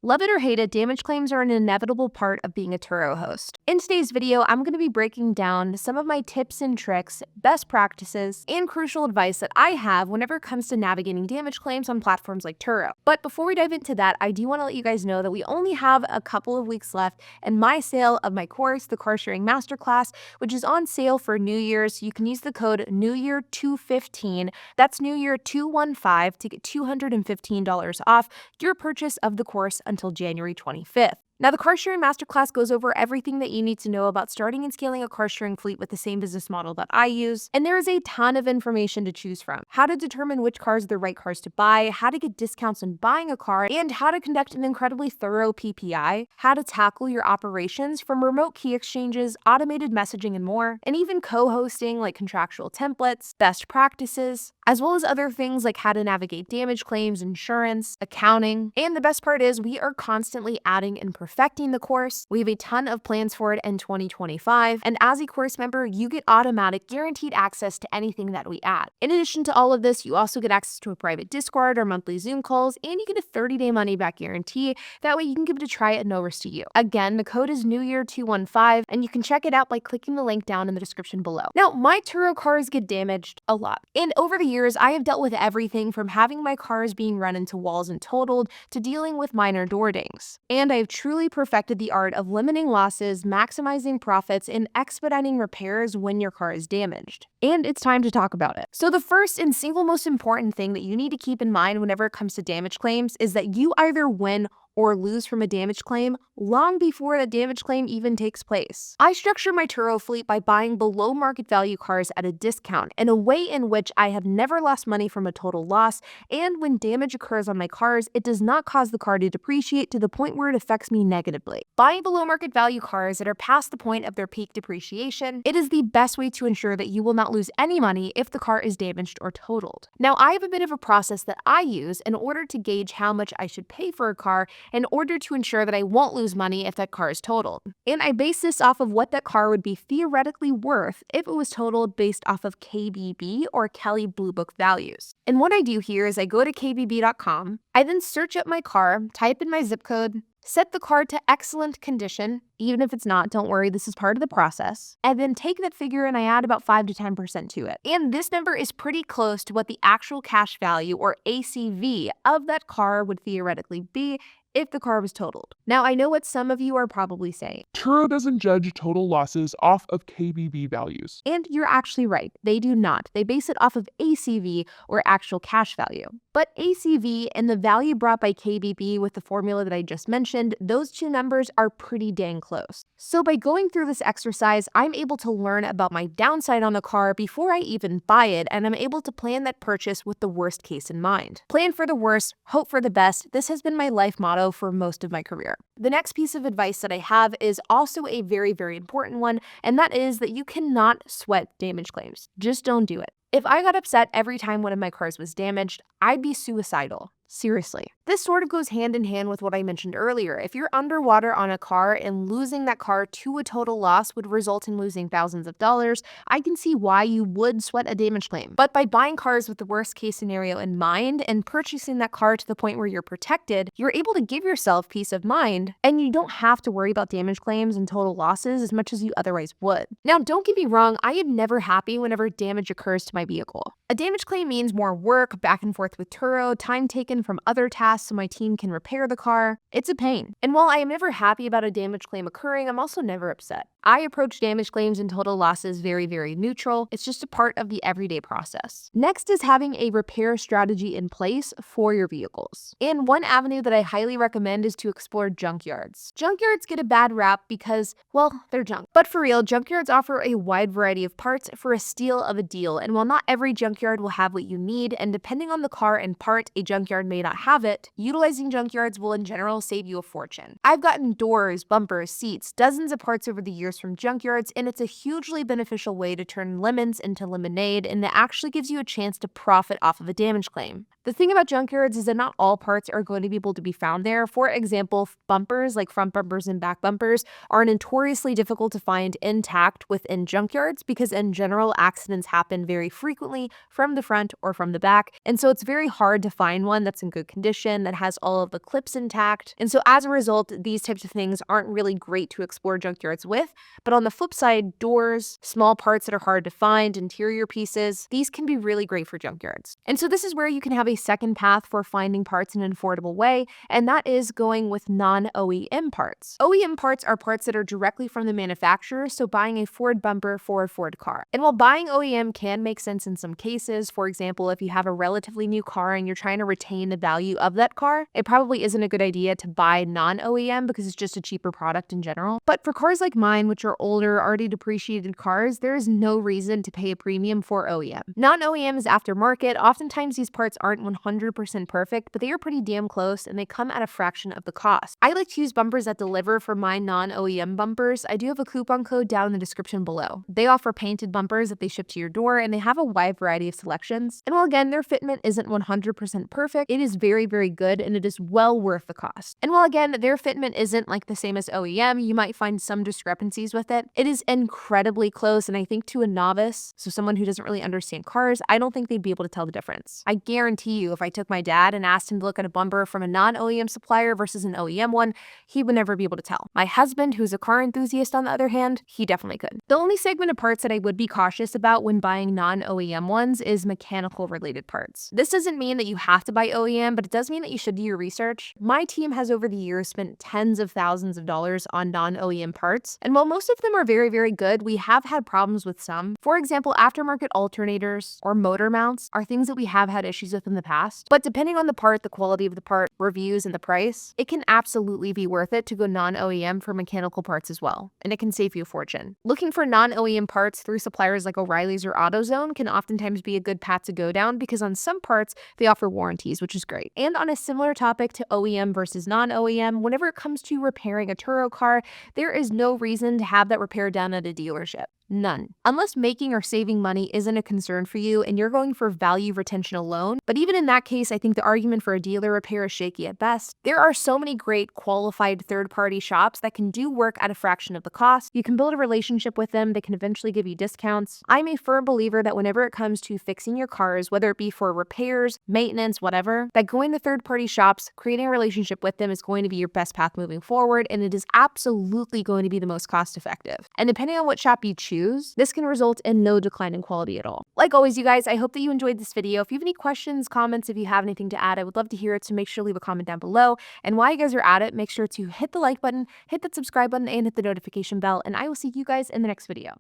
Love it or hate it, damage claims are an inevitable part of being a Turo host. In today's video, I'm going to be breaking down some of my tips and tricks, best practices, and crucial advice that I have whenever it comes to navigating damage claims on platforms like Turo. But before we dive into that, I do want to let you guys know that we only have a couple of weeks left in my sale of my course, the Car Sharing Masterclass, which is on sale for New Year's. You can use the code NEWYEAR215, that's NEWYEAR215, to get $215 off your purchase of the course until January 25th. Now, the Car Sharing Masterclass goes over everything that you need to know about starting and scaling a car sharing fleet with the same business model that I use. And there is a ton of information to choose from. How to determine which cars are the right cars to buy, how to get discounts when buying a car, and how to conduct an incredibly thorough PPI, how to tackle your operations from remote key exchanges, automated messaging, and more, and even co-hosting like contractual templates, best practices, as well as other things like how to navigate damage claims, insurance, accounting. And the best part is we are constantly adding and perfecting the course. We have a ton of plans for it in 2025. And as a course member, you get automatic guaranteed access to anything that we add. In addition to all of this, you also get access to a private Discord or monthly Zoom calls, and you get a 30-day money-back guarantee. That way you can give it a try at no risk to you. Again, the code is NEWYEAR215, and you can check it out by clicking the link down in the description below. Now, my Turo cars get damaged a lot. And over the years, I have dealt with everything from having my cars being run into walls and totaled to dealing with minor door dings. And I have truly perfected the art of limiting losses, maximizing profits, and expediting repairs when your car is damaged. And it's time to talk about it. So the first and single most important thing that you need to keep in mind whenever it comes to damage claims is that you either win or lose from a damage claim long before the damage claim even takes place. I structure my Turo fleet by buying below market value cars at a discount in a way in which I have never lost money from a total loss, and when damage occurs on my cars, it does not cause the car to depreciate to the point where it affects me negatively. Buying below market value cars that are past the point of their peak depreciation, it is the best way to ensure that you will not lose any money if the car is damaged or totaled. Now, I have a bit of a process that I use in order to gauge how much I should pay for a car in order to ensure that I won't lose money if that car is totaled. And I base this off of what that car would be theoretically worth if it was totaled based off of KBB or Kelley Blue Book values. And what I do here is I go to kbb.com, I then search up my car, type in my zip code, set the car to excellent condition. Even if it's not, don't worry, this is part of the process. And then take that figure and I add about 5 to 10% to it. And this number is pretty close to what the actual cash value or ACV of that car would theoretically be if the car was totaled. Now, I know what some of you are probably saying. Turo doesn't judge total losses off of KBB values. And you're actually right, they do not. They base it off of ACV or actual cash value. But ACV and the value brought by KBB with the formula that I just mentioned, those two numbers are pretty dang close. So by going through this exercise, I'm able to learn about my downside on the car before I even buy it, and I'm able to plan that purchase with the worst case in mind. Plan for the worst, hope for the best. This has been my life motto for most of my career. The next piece of advice that I have is also a very, very important one, and that is that you cannot sweat damage claims. Just don't do it. If I got upset every time one of my cars was damaged, I'd be suicidal. Seriously. This sort of goes hand in hand with what I mentioned earlier. If you're underwater on a car and losing that car to a total loss would result in losing thousands of dollars, I can see why you would sweat a damage claim. But by buying cars with the worst case scenario in mind and purchasing that car to the point where you're protected, you're able to give yourself peace of mind, and you don't have to worry about damage claims and total losses as much as you otherwise would. Now, don't get me wrong, I am never happy whenever damage occurs to my vehicle. A damage claim means more work, back and forth with Turo, time taken from other tasks so my team can repair the car. It's a pain. And while I am never happy about a damage claim occurring, I'm also never upset. I approach damage claims and total losses very, very neutral. It's just a part of the everyday process. Next is having a repair strategy in place for your vehicles. And one avenue that I highly recommend is to explore junkyards. Junkyards get a bad rap because, well, they're junk. But for real, junkyards offer a wide variety of parts for a steal of a deal. And while not every junkyard will have what you need, and depending on the car and part, a junkyard may not have it, utilizing junkyards will in general save you a fortune. I've gotten doors, bumpers, seats, dozens of parts over the years years from junkyards, and it's a hugely beneficial way to turn lemons into lemonade, and it actually gives you a chance to profit off of a damage claim. The thing about junkyards is that not all parts are going to be able to be found there. For example, bumpers, like front bumpers and back bumpers, are notoriously difficult to find intact within junkyards because in general, accidents happen very frequently from the front or from the back. And so it's very hard to find one that's in good condition, that has all of the clips intact. And so as a result, these types of things aren't really great to explore junkyards with. But on the flip side, doors, small parts that are hard to find, interior pieces, these can be really great for junkyards. And so this is where you can have a second path for finding parts in an affordable way, and that is going with non-OEM parts. OEM parts are parts that are directly from the manufacturer, so buying a Ford bumper for a Ford car. And while buying OEM can make sense in some cases, for example, if you have a relatively new car and you're trying to retain the value of that car, it probably isn't a good idea to buy non-OEM because it's just a cheaper product in general. But for cars like mine, which are older, already depreciated cars, there is no reason to pay a premium for OEM. Non-OEM is aftermarket. Oftentimes these parts aren't 100% perfect, but they are pretty damn close and they come at a fraction of the cost. I like to use bumpers that deliver for my non-OEM bumpers. I do have a coupon code down in the description below. They offer painted bumpers that they ship to your door, and they have a wide variety of selections. And while again, their fitment isn't 100% perfect, it is very, very good and it is well worth the cost. And while again, their fitment isn't like the same as OEM, you might find some discrepancies with it. It is incredibly close, and I think to a novice, so someone who doesn't really understand cars, I don't think they'd be able to tell the difference. I guarantee you, if I took my dad and asked him to look at a bumper from a non-OEM supplier versus an OEM one, he would never be able to tell. My husband, who's a car enthusiast on the other hand, he definitely could. The only segment of parts that I would be cautious about when buying non-OEM ones is mechanical related parts. This doesn't mean that you have to buy OEM, but it does mean that you should do your research. My team has over the years spent tens of thousands of dollars on non-OEM parts, and while most of them are very, very good, we have had problems with some. For example, aftermarket alternators or motor mounts are things that we have had issues with in the past, but depending on the part, the quality of the part, reviews, and the price, it can absolutely be worth it to go non-OEM for mechanical parts as well, and it can save you a fortune. Looking for non-OEM parts through suppliers like O'Reilly's or AutoZone can oftentimes be a good path to go down because on some parts, they offer warranties, which is great. And on a similar topic to OEM versus non-OEM, whenever it comes to repairing a Turo car, there is no reason to have that repair done at a dealership. None. Unless making or saving money isn't a concern for you and you're going for value retention alone. But even in that case, I think the argument for a dealer repair is shaky at best. There are so many great qualified third-party shops that can do work at a fraction of the cost. You can build a relationship with them. They can eventually give you discounts. I'm a firm believer that whenever it comes to fixing your cars, whether it be for repairs, maintenance, whatever, that going to third-party shops, creating a relationship with them is going to be your best path moving forward, and it is absolutely going to be the most cost-effective. And depending on what shop you choose, this can result in no decline in quality at all. Like always, you guys, I hope that you enjoyed this video. If you have any questions, comments, if you have anything to add, I would love to hear it, so make sure to leave a comment down below. And while you guys are at it, make sure to hit the like button, hit that subscribe button, and hit the notification bell, and I will see you guys in the next video.